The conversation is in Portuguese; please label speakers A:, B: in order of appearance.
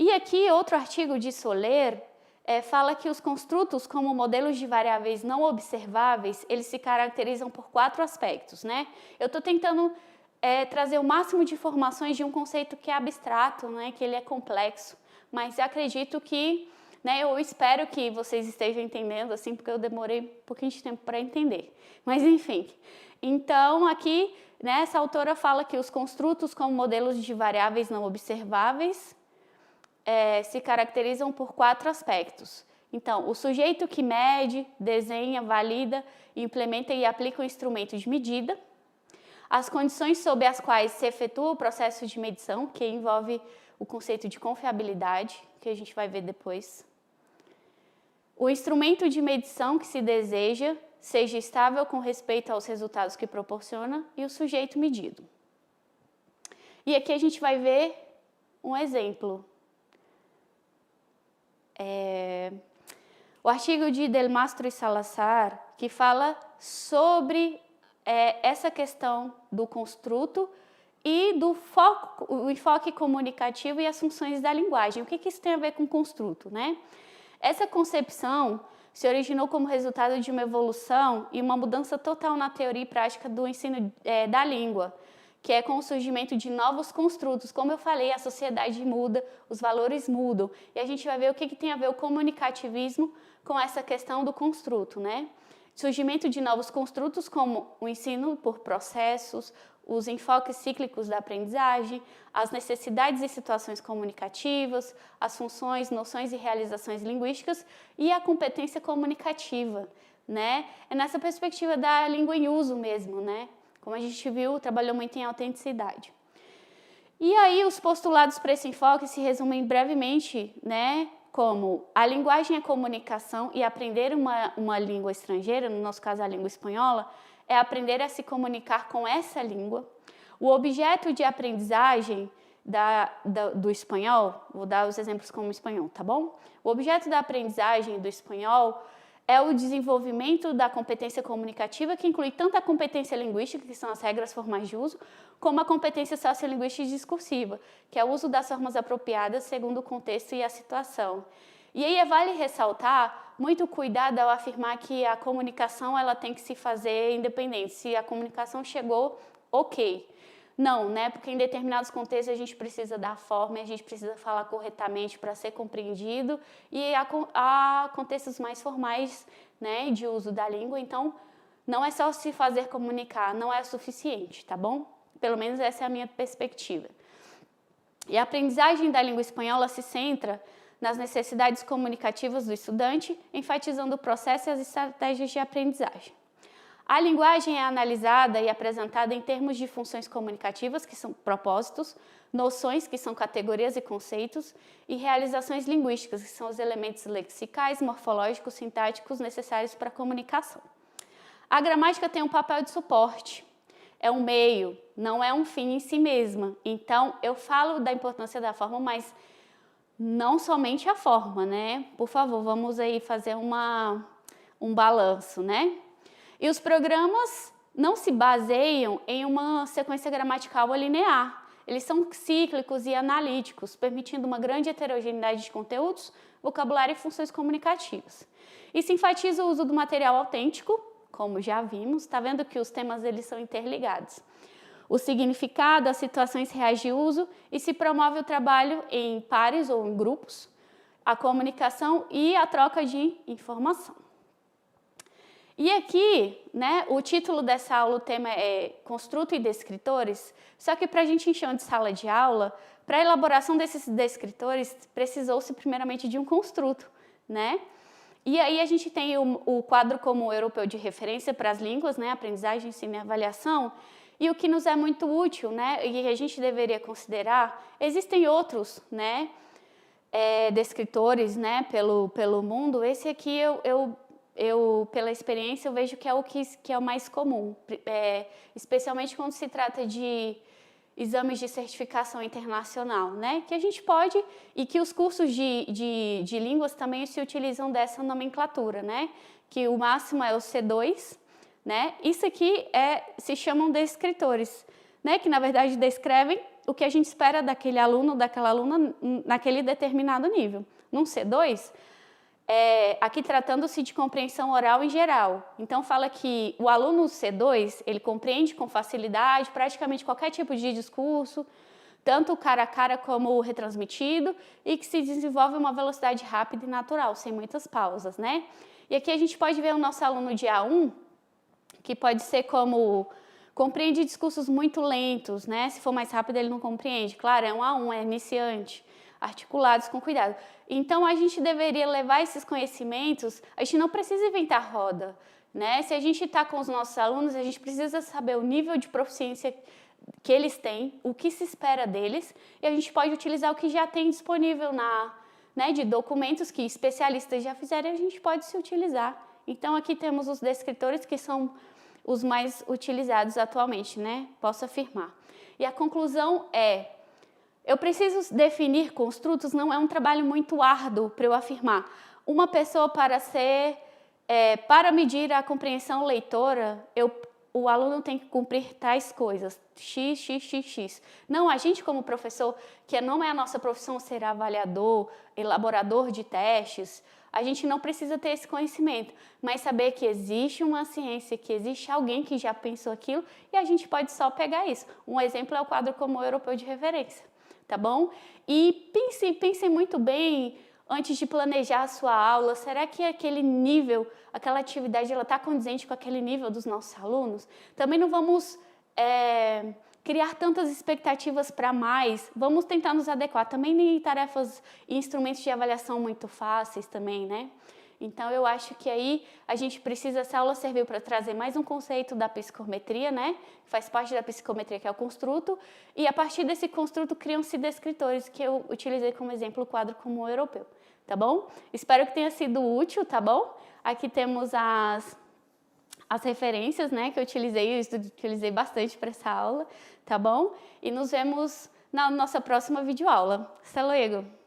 A: E aqui, outro artigo de Soler fala que os construtos, como modelos de variáveis não observáveis, eles se caracterizam por 4 aspectos, né? Eu estou tentando trazer o máximo de informações de um conceito que é abstrato, né? Que ele é complexo, mas acredito que, né, eu espero que vocês estejam entendendo, assim, porque eu demorei um pouquinho de tempo para entender. Mas, enfim, então, aqui, né, essa autora fala que os construtos, como modelos de variáveis não observáveis, se caracterizam por 4 aspectos. Então, o sujeito que mede, desenha, valida, implementa e aplica o instrumento de medida, as condições sob as quais se efetua o processo de medição, que envolve o conceito de confiabilidade, que a gente vai ver depois, o instrumento de medição que se deseja seja estável com respeito aos resultados que proporciona e o sujeito medido. E aqui a gente vai ver um exemplo. O artigo de Del Mastro e Salazar, que fala sobre essa questão do construto e do o enfoque comunicativo e as funções da linguagem. O que isso tem a ver com construto, né? Essa concepção se originou como resultado de uma evolução e uma mudança total na teoria e prática do ensino da língua, que é com o surgimento de novos construtos. Como eu falei, a sociedade muda, os valores mudam, e a gente vai ver o que tem a ver o comunicativismo com essa questão do construto, né? Surgimento de novos construtos como o ensino por processos, os enfoques cíclicos da aprendizagem, as necessidades e situações comunicativas, as funções, noções e realizações linguísticas e a competência comunicativa, né? É nessa perspectiva da língua em uso mesmo, né? Como a gente viu, trabalhou muito em autenticidade. E aí os postulados para esse enfoque se resumem brevemente, né? Como a linguagem é comunicação e aprender uma língua estrangeira, no nosso caso a língua espanhola, é aprender a se comunicar com essa língua. O objeto de aprendizagem do espanhol, vou dar os exemplos como espanhol, tá bom? O objeto da aprendizagem do espanhol é o desenvolvimento da competência comunicativa, que inclui tanto a competência linguística, que são as regras formais de uso, como a competência sociolinguística e discursiva, que é o uso das formas apropriadas segundo o contexto e a situação. E aí vale ressaltar muito cuidado ao afirmar que a comunicação ela tem que se fazer independente. Se a comunicação chegou, ok. Não, né? Porque em determinados contextos a gente precisa dar forma, a gente precisa falar corretamente para ser compreendido, e há contextos mais formais, né, de uso da língua, então não é só se fazer comunicar, não é suficiente, tá bom? Pelo menos essa é a minha perspectiva. E a aprendizagem da língua espanhola se centra nas necessidades comunicativas do estudante, enfatizando o processo e as estratégias de aprendizagem. A linguagem é analisada e apresentada em termos de funções comunicativas, que são propósitos, noções, que são categorias e conceitos, e realizações linguísticas, que são os elementos lexicais, morfológicos, sintáticos necessários para a comunicação. A gramática tem um papel de suporte, é um meio, não é um fim em si mesma. Então, eu falo da importância da forma, mas não somente a forma, né? Por favor, vamos aí fazer um balanço, né? E os programas não se baseiam em uma sequência gramatical linear. Eles são cíclicos e analíticos, permitindo uma grande heterogeneidade de conteúdos, vocabulário e funções comunicativas. E se enfatiza o uso do material autêntico, como já vimos, está vendo que os temas eles são interligados. O significado, as situações reais de uso, e se promove o trabalho em pares ou em grupos, a comunicação e a troca de informação. E aqui, né, o título dessa aula, o tema é Construto e Descritores, só que para a gente encher de sala de aula, para a elaboração desses descritores, precisou-se primeiramente de um construto, né? E aí a gente tem o quadro como europeu de referência para as línguas, né, aprendizagem, ensino e avaliação, e o que nos é muito útil, né, e a gente deveria considerar, existem outros, né, descritores, né, pelo mundo. Esse aqui pela experiência, eu vejo que é o que é o mais comum, especialmente quando se trata de exames de certificação internacional, né? Que a gente pode, e que os cursos de línguas também se utilizam dessa nomenclatura, né? Que o máximo é o C2, né? Isso aqui se chamam descritores, né? Que na verdade descrevem o que a gente espera daquele aluno, daquela aluna, naquele determinado nível. Num C2, aqui tratando-se de compreensão oral em geral. Então, fala que o aluno C2, ele compreende com facilidade praticamente qualquer tipo de discurso, tanto o cara a cara como o retransmitido, e que se desenvolve uma velocidade rápida e natural, sem muitas pausas, né? E aqui a gente pode ver o nosso aluno de A1, que pode ser como compreende discursos muito lentos, né? Se for mais rápido, ele não compreende. Claro, é um A1, é iniciante, articulados com cuidado. Então, a gente deveria levar esses conhecimentos, a gente não precisa inventar roda, né? Se a gente está com os nossos alunos, a gente precisa saber o nível de proficiência que eles têm, o que se espera deles, e a gente pode utilizar o que já tem disponível de documentos que especialistas já fizeram, e a gente pode se utilizar. Então, aqui temos os descritores que são os mais utilizados atualmente, né? Posso afirmar. E a conclusão eu preciso definir construtos, não é um trabalho muito árduo para eu afirmar. Uma pessoa para medir a compreensão leitora, o aluno tem que cumprir tais coisas, x. Não, a gente como professor, que não é a nossa profissão ser avaliador, elaborador de testes, a gente não precisa ter esse conhecimento, mas saber que existe uma ciência, que existe alguém que já pensou aquilo e a gente pode só pegar isso. Um exemplo é o quadro comum europeu de referência, tá bom? E pense muito bem antes de planejar a sua aula, será que aquele nível, aquela atividade, ela está condizente com aquele nível dos nossos alunos? Também não vamos criar tantas expectativas para mais, vamos tentar nos adequar também em tarefas e instrumentos de avaliação muito fáceis também, né? Então, eu acho que aí a gente precisa, essa aula serviu para trazer mais um conceito da psicometria, né? Faz parte da psicometria, que é o construto, e a partir desse construto criam-se descritores, que eu utilizei como exemplo o quadro comum europeu, tá bom? Espero que tenha sido útil, tá bom? Aqui temos as referências, né, que eu utilizei bastante para essa aula, tá bom? E nos vemos na nossa próxima videoaula. Hasta luego!